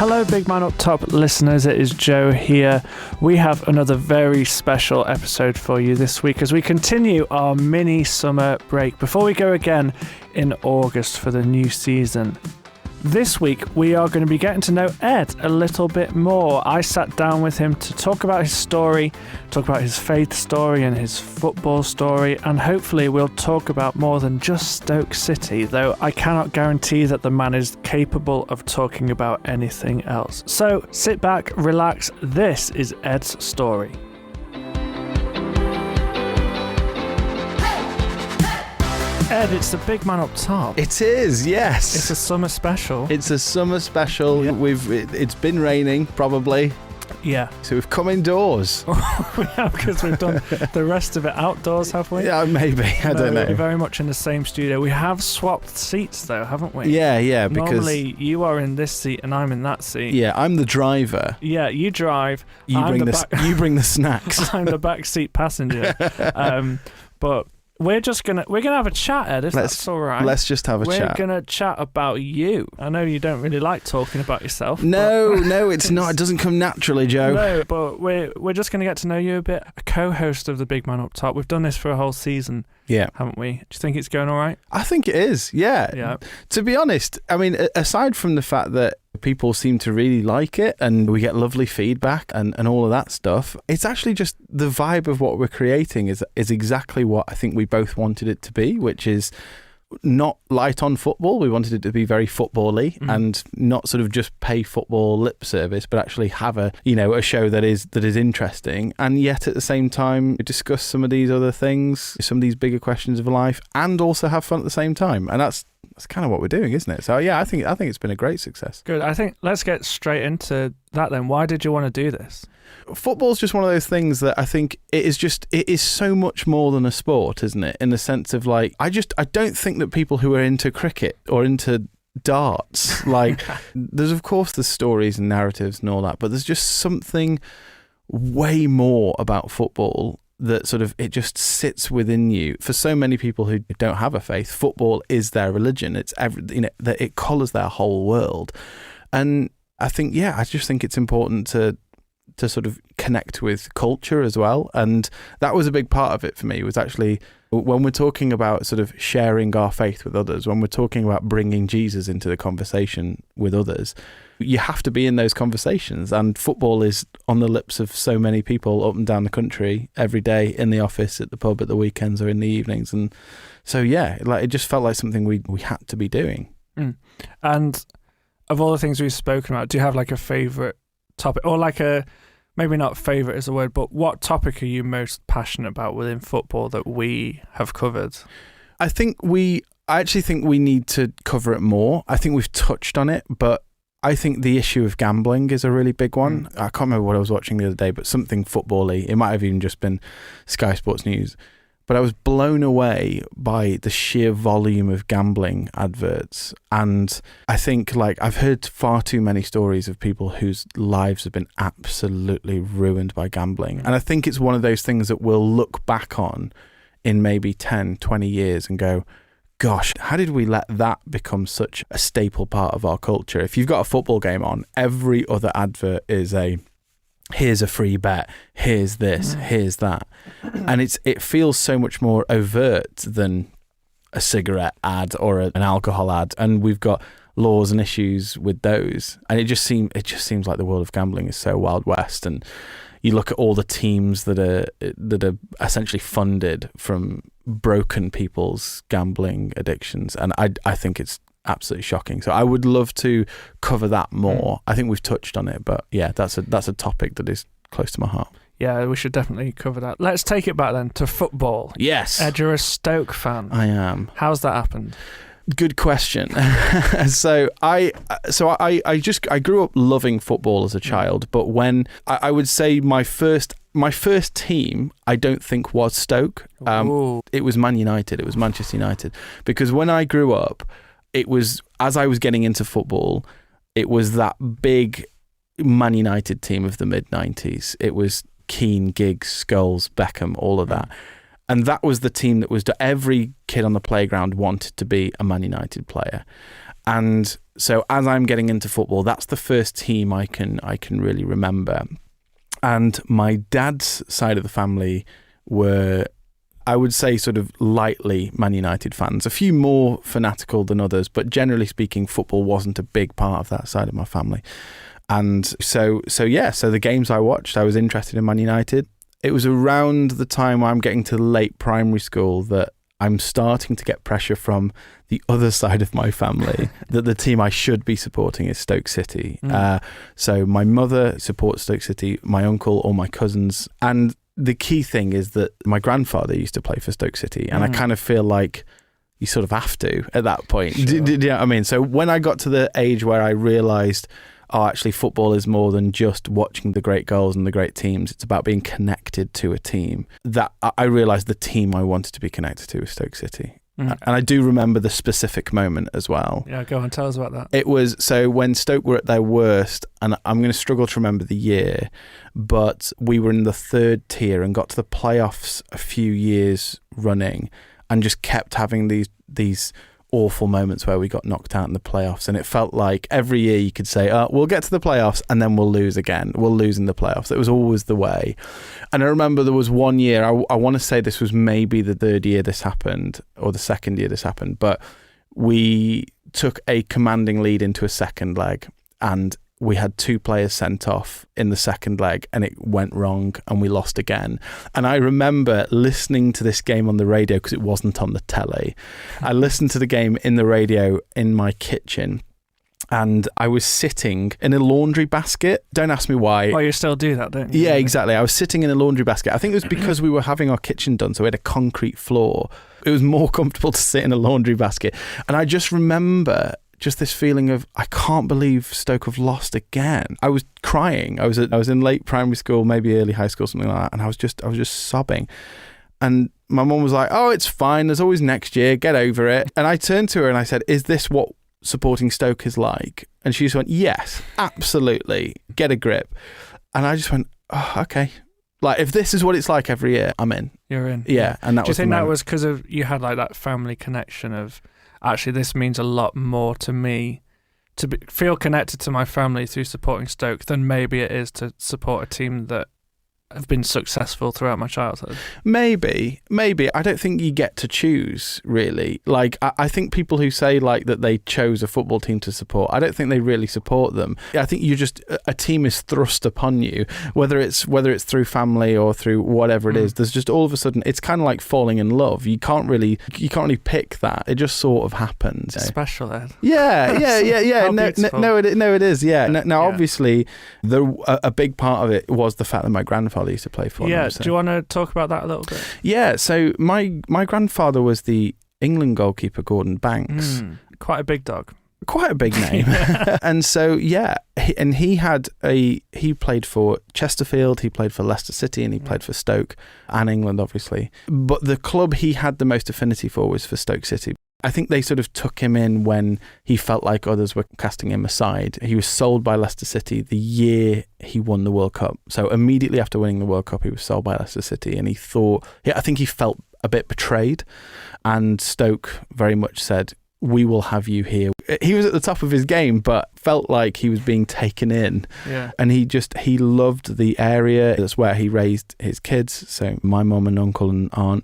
Hello, Big Man Up Top listeners, it is Joe here. We have another very special episode for you this week as we continue our mini summer break before we go again in August for the new season. This week, we are going to be getting to know Ed a little bit more. I sat down with him to talk about his story, talk about his faith story and his football story, and hopefully we'll talk about more than just Stoke City, though I cannot guarantee that the man is capable of talking about anything else. So sit back, relax, this is Ed's story. Ed, it's the Big Man Up Top. It is, yes. It's a summer special. It's a summer special. Yeah. It's been raining, probably. Yeah. So we've come indoors. We have, because we've done the rest of it outdoors, have we? Yeah, maybe. I don't know. We're very much in the same studio. We have swapped seats, though, haven't we? Yeah, because... Normally, you are in this seat and I'm in that seat. Yeah, I'm the driver. Yeah, you drive. You bring the snacks. I'm the back seat passenger. But... We're gonna have a chat, Ed, if that's all right. Let's just have a chat. We're gonna chat about you. I know you don't really like talking about yourself. No, it's not. It doesn't come naturally, Joe. No, but we're just gonna get to know you a bit. A co-host of the Big Man Up Top. We've done this for a whole season. Yeah. Haven't we? Do you think it's going all right? I think it is, yeah. Yeah. To be honest, I mean, aside from the fact that people seem to really like it and we get lovely feedback and all of that stuff, it's actually just the vibe of what we're creating is exactly what I think we both wanted it to be, which is not light on football. We wanted it to be very football-y and not sort of just pay football lip service, but actually have a show that is interesting, and yet at the same time discuss some of these other things, some of these bigger questions of life, and also have fun at the same time. And that's kind of what we're doing, isn't it? So yeah, I think it's been a great success. Good. I think let's get straight into that then. Why did you want to do this? Football's just one of those things that I think it is so much more than a sport, isn't it? In the sense of like, I don't think that people who are into cricket or into darts, like there's of course the stories and narratives and all that, but there's just something way more about football that sort of, it just sits within you. For so many people who don't have a faith, football is their religion. It's that it colours their whole world. And I think, I just think it's important to sort of connect with culture as well. And that was a big part of it for me, was actually when we're talking about sort of sharing our faith with others, when we're talking about bringing Jesus into the conversation with others, you have to be in those conversations. And football is on the lips of so many people up and down the country every day, in the office, at the pub, at the weekends or in the evenings. And so, it just felt like something we had to be doing. And of all the things we've spoken about, do you have like a favourite topic, or like maybe not favourite is the word, but what topic are you most passionate about within football that we have covered? I actually think we need to cover it more. I think we've touched on it, but I think the issue of gambling is a really big one. I can't remember what I was watching the other day, but something football-y. It might have even just been Sky Sports News. But I was blown away by the sheer volume of gambling adverts. And I think, I've heard far too many stories of people whose lives have been absolutely ruined by gambling. And I think it's one of those things that we'll look back on in maybe 10, 20 years and go, gosh, how did we let that become such a staple part of our culture? If you've got a football game on, every other advert is here's a free bet, here's this, here's that. And it feels so much more overt than a cigarette ad or an alcohol ad. And we've got laws and issues with those. And it just seems like the world of gambling is so Wild West. And you look at all the teams that are essentially funded from broken people's gambling addictions. And I think it's absolutely shocking. So I would love to cover that more. I think we've touched on it, but that's a topic that is close to my heart. Yeah, we should definitely cover that. Let's take it back then to football. Yes. Ed, you're a Stoke fan. I am. How's that happened? Good question. So I grew up loving football as a child, but when I would say my first team, I don't think was Stoke. It was Man United. It was Manchester United. Because when I grew up, it was, as I was getting into football, it was that big Man United team of the mid-90s. It was Keane, Giggs, Scholes, Beckham, all of that. And that was the team that every kid on the playground wanted to be a Man United player. And so as I'm getting into football, that's the first team I can really remember. And my dad's side of the family were, I would say, sort of lightly Man United fans. A few more fanatical than others, but generally speaking, football wasn't a big part of that side of my family. And so the games I watched, I was interested in Man United. It was around the time I'm getting to late primary school that I'm starting to get pressure from the other side of my family that the team I should be supporting is Stoke City. So my mother supports Stoke City, my uncle, all my cousins. And the key thing is that my grandfather used to play for Stoke City. And I kind of feel like you sort of have to at that point. Sure. Do you know what I mean? So when I got to the age where I realised, oh, actually football is more than just watching the great goals and the great teams. It's about being connected to a team. That I realised the team I wanted to be connected to was Stoke City. And I do remember the specific moment as well. Yeah, go on, tell us about that. It was, so when Stoke were at their worst, and I'm going to struggle to remember the year, but we were in the third tier and got to the playoffs a few years running and just kept having these awful moments where we got knocked out in the playoffs, and it felt like every year you could say, oh, we'll get to the playoffs and then we'll lose again. We'll lose in the playoffs. It was always the way. And I remember there was one year, I want to say this was maybe the third year this happened or the second year this happened, but we took a commanding lead into a second leg and we had 2 players sent off in the second leg and it went wrong and we lost again. And I remember listening to this game on the radio because it wasn't on the telly. I listened to the game in the radio in my kitchen and I was sitting in a laundry basket. Don't ask me why. Oh, you still do that, don't you? Yeah, exactly. I was sitting in a laundry basket. I think it was because we were having our kitchen done, so we had a concrete floor. It was more comfortable to sit in a laundry basket. And I just remember just this feeling of, I can't believe Stoke have lost again. I was crying. I was in late primary school, maybe early high school, something like that, and I was just sobbing. And my mum was like, oh, it's fine, there's always next year, get over it. And I turned to her and I said, is this what supporting Stoke is like? And she just went, yes, absolutely, get a grip. And I just went, oh, okay. Like, if this is what it's like every year, I'm in. You're in. Yeah. And that Do you think that was because of you had like that family connection of, actually, this means a lot more to me to feel connected to my family through supporting Stoke than maybe it is to support a team that have been successful throughout my childhood? Maybe. I don't think you get to choose, really. Like, I think people who say like that they chose a football team to support, I don't think they really support them. I think you just, a team is thrust upon you, whether it's through family or through whatever it is. There's just all of a sudden, it's kind of like falling in love. You can't really pick that. It just sort of happens. It's special, Ed. Yeah. No, it is. Yeah. Now, Yeah. Obviously, a big part of it was the fact that my grandfather used to play for them. Yeah, do you want to talk about that a little bit? Yeah, so my grandfather was the England goalkeeper, Gordon Banks. Quite a big dog. Quite a big name. And so, yeah, he played for Chesterfield, he played for Leicester City, and he played for Stoke and England, obviously. But the club he had the most affinity for was for Stoke City. I think they sort of took him in when he felt like others were casting him aside. He was sold by Leicester City the year he won the World Cup. So immediately after winning the World Cup, he was sold by Leicester City, and I think he felt a bit betrayed. And Stoke very much said, we will have you here. He was at the top of his game, but felt like he was being taken in. Yeah. And he loved the area. That's where he raised his kids. So my mum and uncle and aunt,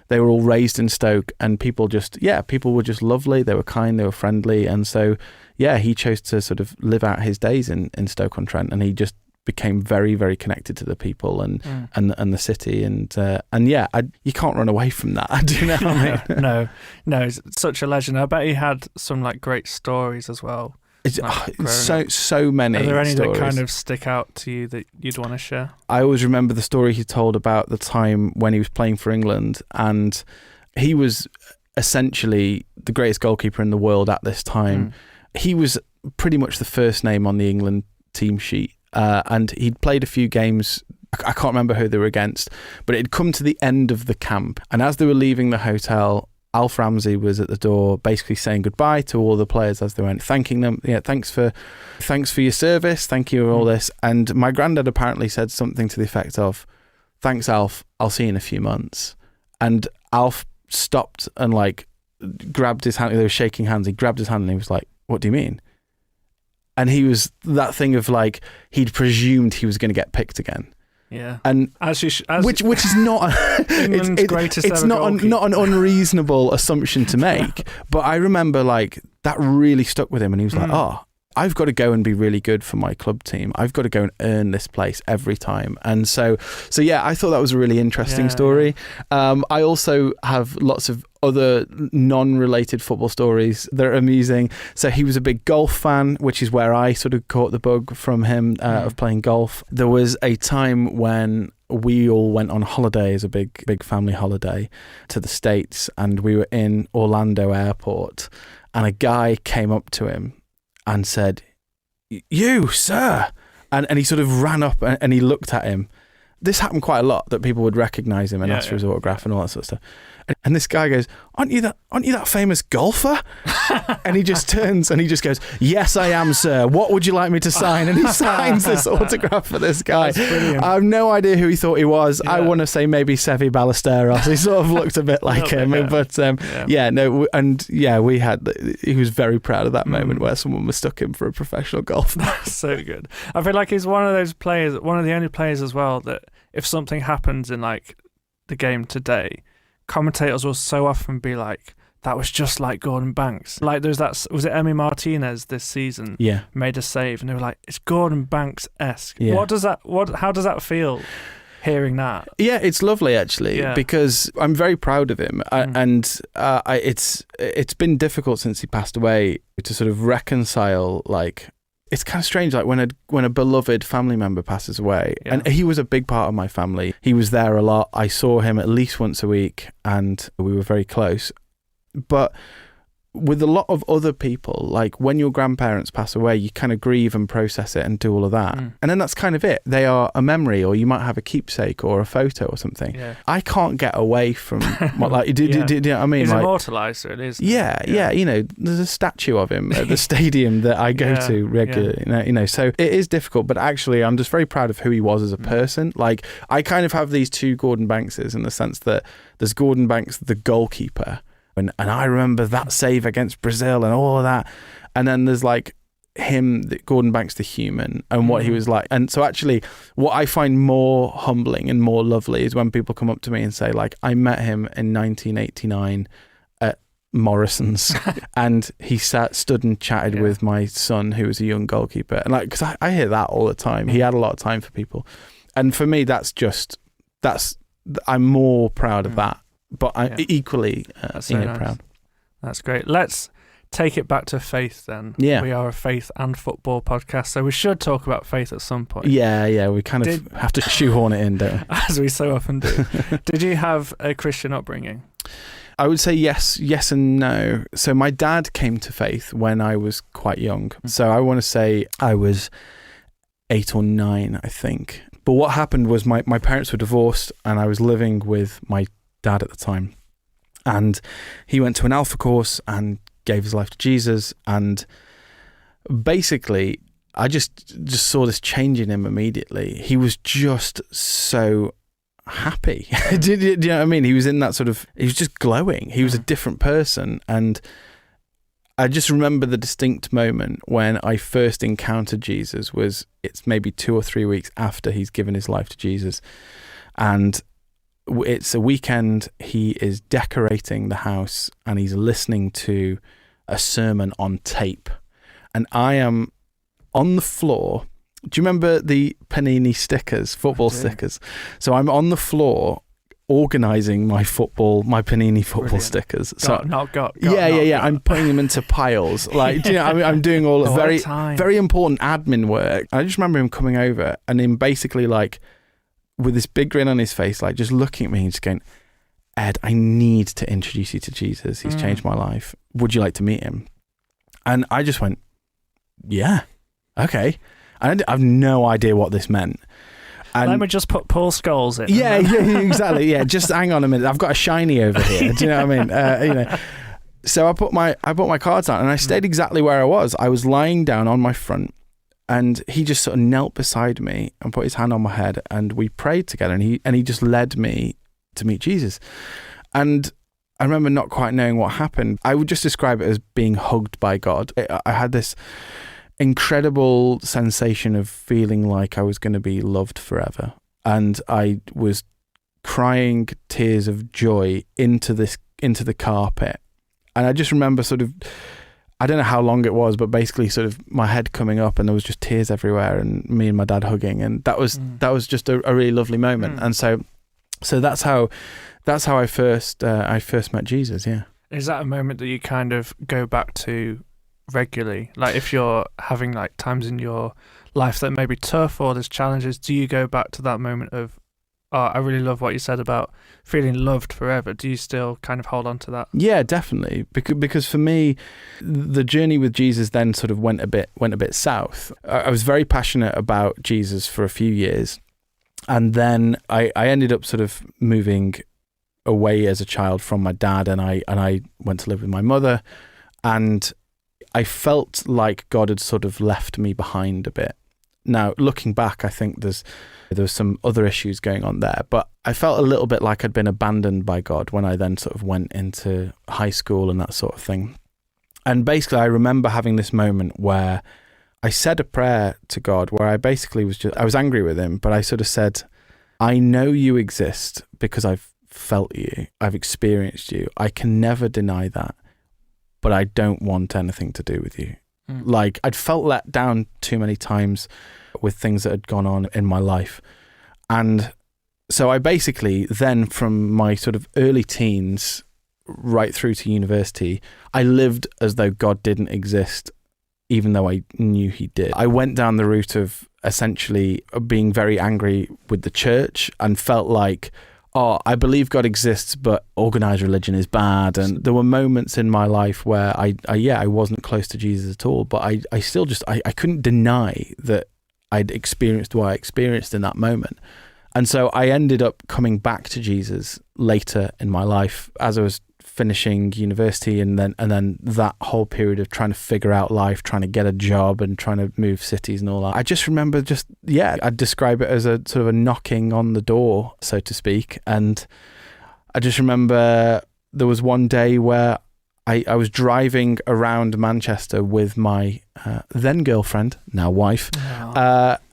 they were all raised in Stoke, and people were just lovely. They were kind, they were friendly. And so, yeah, he chose to sort of live out his days in Stoke-on-Trent, and he just became very, very connected to the people and the city. And you can't run away from that. Do you know what I mean? No, he's such a legend. I bet he had some like great stories as well. So many. Are there any stories that kind of stick out to you that you'd want to share? I always remember the story he told about the time when he was playing for England, and he was essentially the greatest goalkeeper in the world at this time. He was pretty much the first name on the England team sheet, and he'd played a few games. I can't remember who they were against, but it had come to the end of the camp, and as they were leaving the hotel, Alf Ramsey was at the door basically saying goodbye to all the players as they went, thanking them. Yeah, thanks for your service, thank you for all this. And my granddad apparently said something to the effect of, thanks Alf, I'll see you in a few months. And Alf stopped and like grabbed his hand. They were shaking hands. He grabbed his hand and he was like, what do you mean? And he was that thing of like, he'd presumed he was going to get picked again. Yeah. And which is not England's greatest it's ever not an unreasonable assumption to make. But I remember like that really stuck with him, and he was like, oh, I've got to go and be really good for my club team. I've got to go and earn this place every time. And so yeah, I thought that was a really interesting story. Yeah. I also have lots of other non-related football stories that are amusing. So he was a big golf fan, which is where I sort of caught the bug from him of playing golf. There was a time when we all went on holiday as a big family holiday to the States, and we were in Orlando Airport, and a guy came up to him and said, "You, sir," and he sort of ran up and he looked at him. This happened quite a lot, that people would recognise him and ask for his autograph and all that sort of stuff. And this guy goes, aren't you that famous golfer?" And he just turns and he just goes, "Yes, I am, sir. What would you like me to sign?" And he signs this autograph for this guy. I have no idea who he thought he was. Yeah. I want to say maybe Sevi Ballesteros. He sort of looked a bit like him. But he was very proud of that moment where someone mistook him for a professional golfer. That's so good. I feel like he's one of those players, one of the only players as well, that if something happens in like the game today, commentators will so often be like, that was just like Gordon Banks. Like was it Emi Martinez this season? Yeah. Made a save, and they were like, it's Gordon Banks-esque. Yeah. How does that feel, hearing that? Yeah, it's lovely actually, because I'm very proud of him. It's been difficult since he passed away to sort of reconcile, like, it's kind of strange, like when a beloved family member passes away, and he was a big part of my family. He was there a lot. I saw him at least once a week, and we were very close. But with a lot of other people, like when your grandparents pass away, you kind of grieve and process it and do all of that. And then that's kind of it. They are a memory, or you might have a keepsake or a photo or something. Yeah. I can't get away from do you know what I mean? He's like, immortalised, really, isn't he? Yeah. You know, there's a statue of him at the stadium that I go to regularly. You know, so it is difficult, but actually I'm just very proud of who he was as a person. Like, I kind of have these two Gordon Bankses, in the sense that there's Gordon Banks, the goalkeeper, and I remember that save against Brazil and all of that. And then there's like him, Gordon Banks the human, and what he was like. And so actually what I find more humbling and more lovely is when people come up to me and say, like, I met him in 1989 at Morrison's and he stood and chatted with my son, who was a young goalkeeper. And like, because I hear that all the time. He had a lot of time for people. And for me, I'm more proud of that. But I'm equally proud. That's great. Let's take it back to faith then. Yeah. We are a faith and football podcast, so we should talk about faith at some point. Yeah. We kind of have to shoehorn it in, don't we? As we so often do. Did you have a Christian upbringing? I would say yes and no. So my dad came to faith when I was quite young. So I want to say I was 8 or 9, I think. But what happened was my parents were divorced, and I was living with my dad at the time, and he went to an Alpha course and gave his life to Jesus, and basically I just saw this change in him immediately. He was just so happy. Do you know what I mean? He was in that sort of, he was just glowing. He was a different person. And I just remember the distinct moment when I first encountered Jesus it's maybe 2 or 3 weeks after he's given his life to Jesus, and it's a weekend. He is decorating the house and he's listening to a sermon on tape, and I am on the floor. Do you remember the Panini stickers, football stickers? So I'm on the floor organising my Panini football stickers. I'm putting them into piles. Like, do you know, I'm doing all very important admin work. I just remember him coming over and him basically like, with this big grin on his face, like just looking at me and just going, "Ed, I need to introduce you to Jesus. He's changed my life. Would you like to meet him?" And I just went, "Yeah, okay." And I have no idea what this meant. And let me just put Paul Scholes in. Yeah, exactly. Yeah, just hang on a minute. I've got a shiny over here. Do you know what I mean? So I put my cards down and I stayed exactly where I was. I was lying down on my front. And he just sort of knelt beside me and put his hand on my head, and we prayed together, and he just led me to meet Jesus. And I remember not quite knowing what happened. I would just describe it as being hugged by God. I had this incredible sensation of feeling like I was going to be loved forever. And I was crying tears of joy into the carpet. And I just remember sort of, I don't know how long it was, but basically sort of my head coming up and there was just tears everywhere and me and my dad hugging. And that was just a really lovely moment. And so that's how I first met Jesus. Yeah. Is that a moment that you kind of go back to regularly? Like if you're having like times in your life that may be tough or there's challenges, do you go back to that moment of, oh, I really love what you said about feeling loved forever? Do you still kind of hold on to that? Yeah, definitely. Because for me, the journey with Jesus then sort of went a bit south. I was very passionate about Jesus for a few years. And then I ended up sort of moving away as a child from my dad, and I went to live with my mother, and I felt like God had sort of left me behind a bit. Now, looking back, I think there was some other issues going on there, but I felt a little bit like I'd been abandoned by God when I then sort of went into high school and that sort of thing. And basically, I remember having this moment where I said a prayer to God where I basically I was angry with him, but I sort of said, I know you exist because I've felt you, I've experienced you. I can never deny that, but I don't want anything to do with you. Like I'd felt let down too many times with things that had gone on in my life. And so I basically then, from my sort of early teens right through to university, I lived as though God didn't exist, even though I knew he did. I went down the route of essentially being very angry with the church and felt like, oh, I believe God exists, but organized religion is bad. And there were moments in my life where I wasn't close to Jesus at all, but I still just, I couldn't deny that I'd experienced what I experienced in that moment. And so I ended up coming back to Jesus later in my life as I was finishing university, and then that whole period of trying to figure out life, trying to get a job and trying to move cities and all that. I just remember I'd describe it as a sort of a knocking on the door, so to speak. And I just remember there was one day where I was driving around Manchester with my then girlfriend, now wife,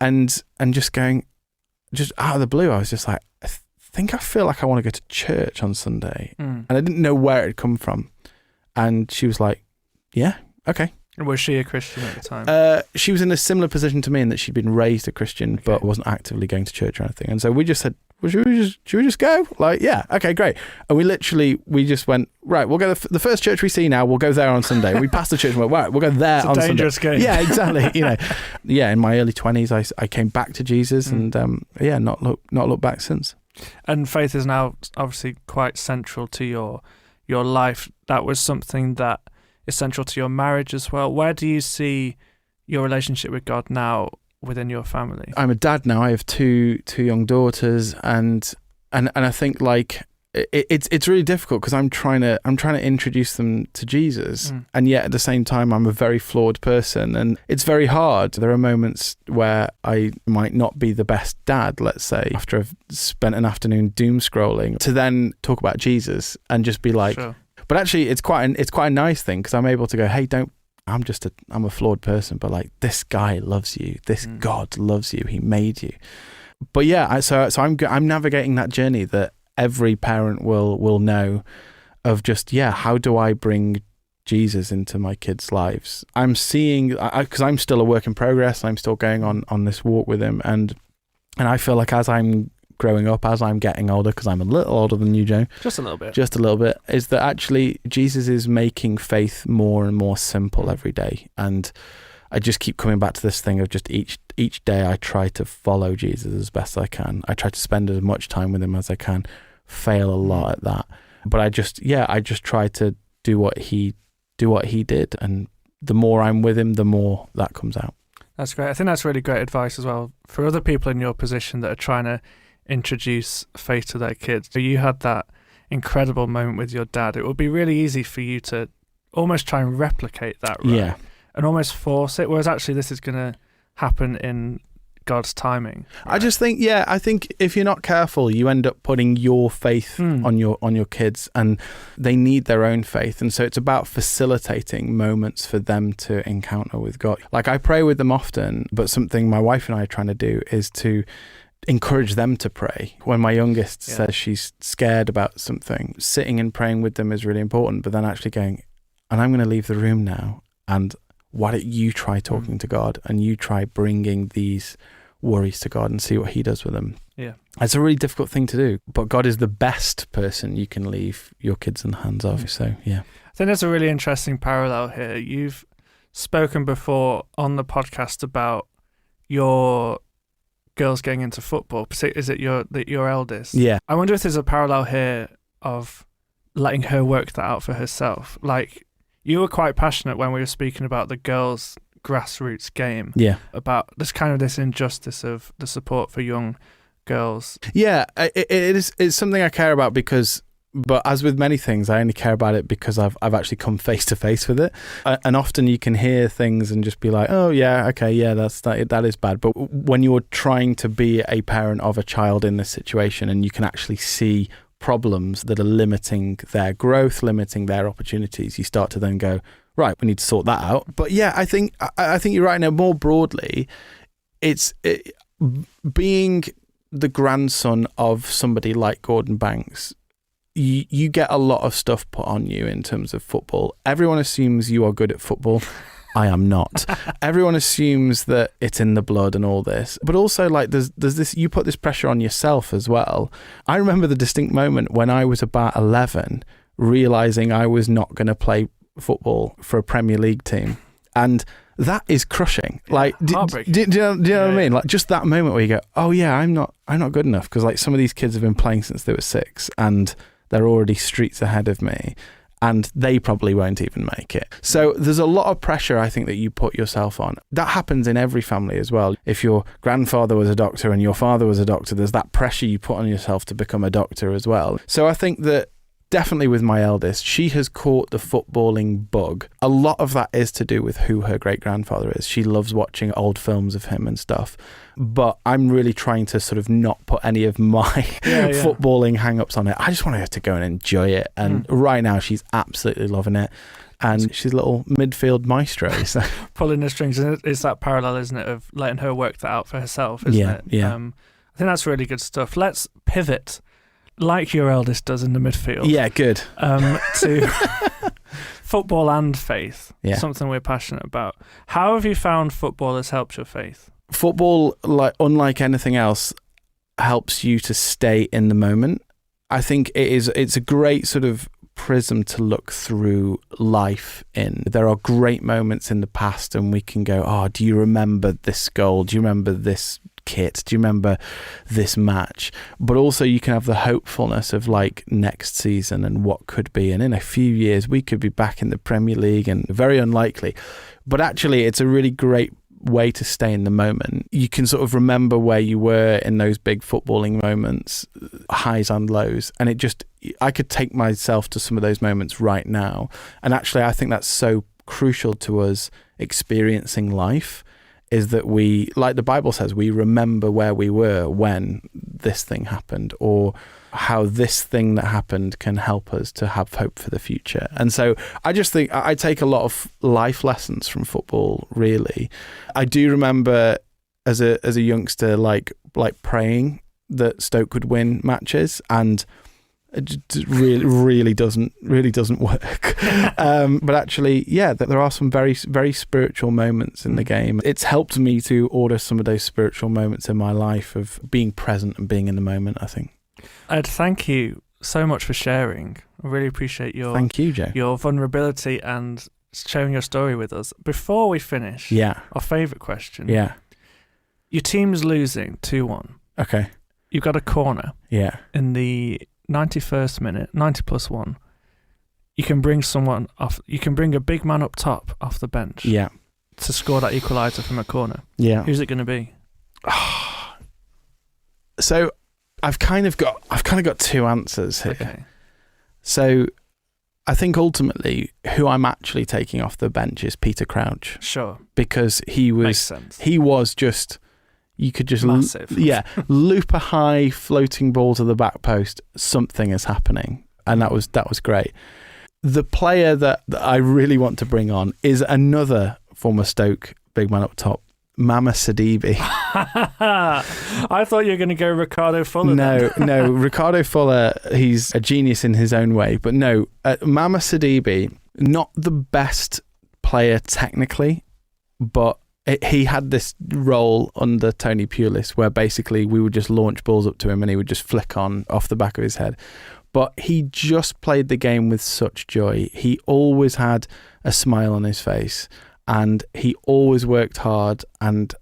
and just going, just out of the blue, I was just like, I feel like I want to go to church on Sunday. And I didn't know where it had come from. And she was like, yeah, okay. Was she a Christian at the time? She was in a similar position to me in that she'd been raised a Christian, but wasn't actively going to church or anything. And so we just said, well, should we just go? Like, yeah, okay, great. And we just went, right, we'll go to the first church we see now, we'll go there on Sunday. We passed the church and went, right, we'll go there on Sunday. It's a dangerous game. Yeah, exactly. Yeah, in my early 20s, I came back to Jesus and not looked back since. And faith is now obviously quite central to your life. That was something that is central to your marriage as well. Where do you see your relationship with God now within your family? I'm a dad now. I have two young daughters, and I think like it's really difficult because I'm trying to introduce them to Jesus, and yet at the same time I'm a very flawed person, and it's very hard. There are moments where I might not be the best dad, let's say, after I've spent an afternoon doom scrolling, to then talk about Jesus and just be like, sure. But actually it's quite a nice thing because I'm able to go, hey, I'm a flawed person, but like this guy loves you, this God loves you, he made you. But yeah, so I'm navigating that journey that every parent will know of just, how do I bring Jesus into my kids' lives? I'm seeing, because I'm still a work in progress, I'm still going on this walk with him, and I feel like as I'm growing up, as I'm getting older, because I'm a little older than you, Joe. Just a little bit, is that actually Jesus is making faith more and more simple every day. And I just keep coming back to this thing of just each day I try to follow Jesus as best I can. I try to spend as much time with him as I can. Fail a lot at that, but I just try to do what he did, and the more I'm with him, the more that comes out. That's great. I think that's really great advice as well for other people in your position that are trying to introduce faith to their kids. So you had that incredible moment with your dad. It would be really easy for you to almost try and replicate that, right? Yeah, and almost force it, whereas actually this is going to happen in God's timing. Right? I think if you're not careful, you end up putting your faith on your kids, and they need their own faith. And so it's about facilitating moments for them to encounter with God. Like, I pray with them often, but something my wife and I are trying to do is to encourage them to pray. When my youngest says she's scared about something, sitting and praying with them is really important, but then actually going, and I'm going to leave the room now, and why don't you try talking to God, and you try bringing these worries to God and see what he does with them. Yeah. It's a really difficult thing to do, but God is the best person you can leave your kids in the hands of. So, yeah. I think there's a really interesting parallel here. You've spoken before on the podcast about your girls getting into football. Is it your eldest? Yeah. I wonder if there's a parallel here of letting her work that out for herself. Like, you were quite passionate when we were speaking about the girls' grassroots game. Yeah. About this injustice of the support for young girls. Yeah, it's something I care about but as with many things, I only care about it because I've actually come face to face with it. And often you can hear things and just be like, oh yeah, okay, yeah, that is bad. But when you're trying to be a parent of a child in this situation, and you can actually see problems that are limiting their growth, limiting their opportunities, you start to then go, right, we need to sort that out. But yeah, I think you're right. Now, more broadly, being the grandson of somebody like Gordon Banks, you get a lot of stuff put on you in terms of football. Everyone assumes you are good at football. I am not. Everyone assumes that it's in the blood and all this. But also, like, there's this, you put this pressure on yourself as well. I remember the distinct moment when I was about 11, realising I was not going to play football for a Premier League team. And that is crushing. Like, do you know what I mean? Like, just that moment where you go, oh yeah, I'm not good enough, because like some of these kids have been playing since they were 6, and they're already streets ahead of me, and they probably won't even make it. So there's a lot of pressure, I think, that you put yourself on. That happens in every family as well. If your grandfather was a doctor and your father was a doctor, there's that pressure you put on yourself to become a doctor as well. So I think that definitely with my eldest, she has caught the footballing bug. A lot of that is to do with who her great-grandfather is. She loves watching old films of him and stuff. But I'm really trying to sort of not put any of my footballing hang-ups on it. I just want her to go and enjoy it. And right now, she's absolutely loving it. And she's a little midfield maestro. So. Pulling the strings. It's that parallel, isn't it, of letting her work that out for herself, isn't it? Yeah. I think that's really good stuff. Let's pivot, like your eldest does in the midfield. Yeah, good. To football and faith, something we're passionate about. How have you found football has helped your faith? Football, unlike anything else, helps you to stay in the moment. I think it's a great sort of prism to look through life in. There are great moments in the past, and we can go, oh, do you remember this goal? Do you remember this kit? Do you remember this match? But also you can have the hopefulness of like next season and what could be, and in a few years we could be back in the Premier League, and very unlikely, but actually it's a really great way to stay in the moment. You can sort of remember where you were in those big footballing moments, highs and lows, and I could take myself to some of those moments right now. And actually I think that's so crucial to us experiencing life, is that we, like the Bible says, we remember where we were when this thing happened, or how this thing that happened can help us to have hope for the future. And so I just think I take a lot of life lessons from football, really. I do remember as a youngster, like praying that Stoke would win matches, and it really doesn't work. But actually, there are some very, very spiritual moments in the game. It's helped me to order some of those spiritual moments in my life of being present and being in the moment, I think. Ed, thank you so much for sharing. I really appreciate Thank you, Joe. Your vulnerability and sharing your story with us. Before we finish, our favourite question. Yeah. Your team's losing 2-1. Okay. You've got a corner. Yeah. In the 91st minute, 90+1. You can bring someone off. You can bring a big man up top off the bench. Yeah. To score that equaliser from a corner. Yeah. Who's it going to be? So I've kind of got two answers here. Okay. So I think ultimately who I'm actually taking off the bench is Peter Crouch. Sure. Because he was Makes sense. he was just you could just Massive. loop a high floating ball to the back post. Something is happening, and that was great. The player that I really want to bring on is another former Stoke big man up top, Mama Sidibe. I thought you were going to go Ricardo Fuller. No, Ricardo Fuller, he's a genius in his own way. But no, Mama Sidibe, not the best player technically, but he had this role under Tony Pulis where basically we would just launch balls up to him and he would just flick on off the back of his head. But he just played the game with such joy. He always had a smile on his face and he always worked hard. And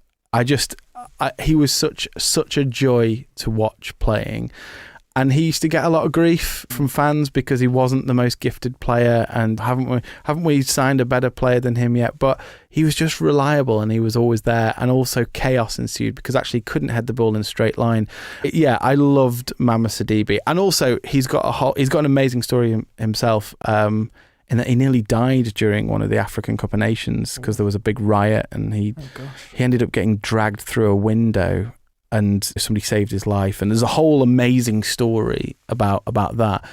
he was such a joy to watch playing. And he used to get a lot of grief from fans because he wasn't the most gifted player. And haven't we signed a better player than him yet? But he was just reliable and he was always there. And also chaos ensued because actually he couldn't head the ball in a straight line. Yeah, I loved Mama Sidibe. And also he's got an amazing story himself. In that he nearly died during one of the African Cup of Nations because there was a big riot and he ended up getting dragged through a window. And somebody saved his life, and there's a whole amazing story about that.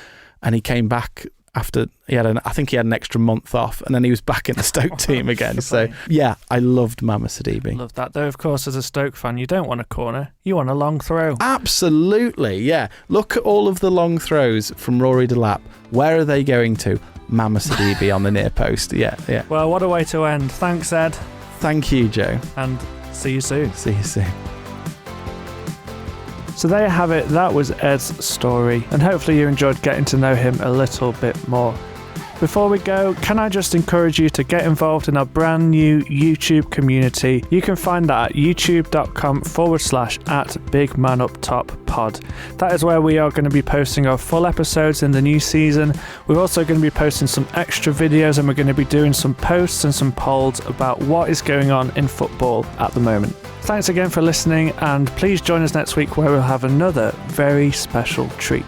And he came back after I think he had an extra month off, and then he was back in the Stoke team again. So yeah, I loved Mama Sidibe. Love that, though. Of course, as a Stoke fan, you don't want a corner; you want a long throw. Absolutely, yeah. Look at all of the long throws from Rory Delap. Where are they going to? Mama Sidibe on the near post. Yeah. Well, what a way to end. Thanks, Ed. Thank you, Joe. And see you soon. See you soon. So there you have it, that was Ed's story, and hopefully you enjoyed getting to know him a little bit more. Before we go, can I just encourage you to get involved in our brand new YouTube community? You can find that at youtube.com/@BigManUpTopPod. That is where we are going to be posting our full episodes in the new season. We're also going to be posting some extra videos, and we're going to be doing some posts and some polls about what is going on in football at the moment. Thanks again for listening, and please join us next week where we'll have another very special treat.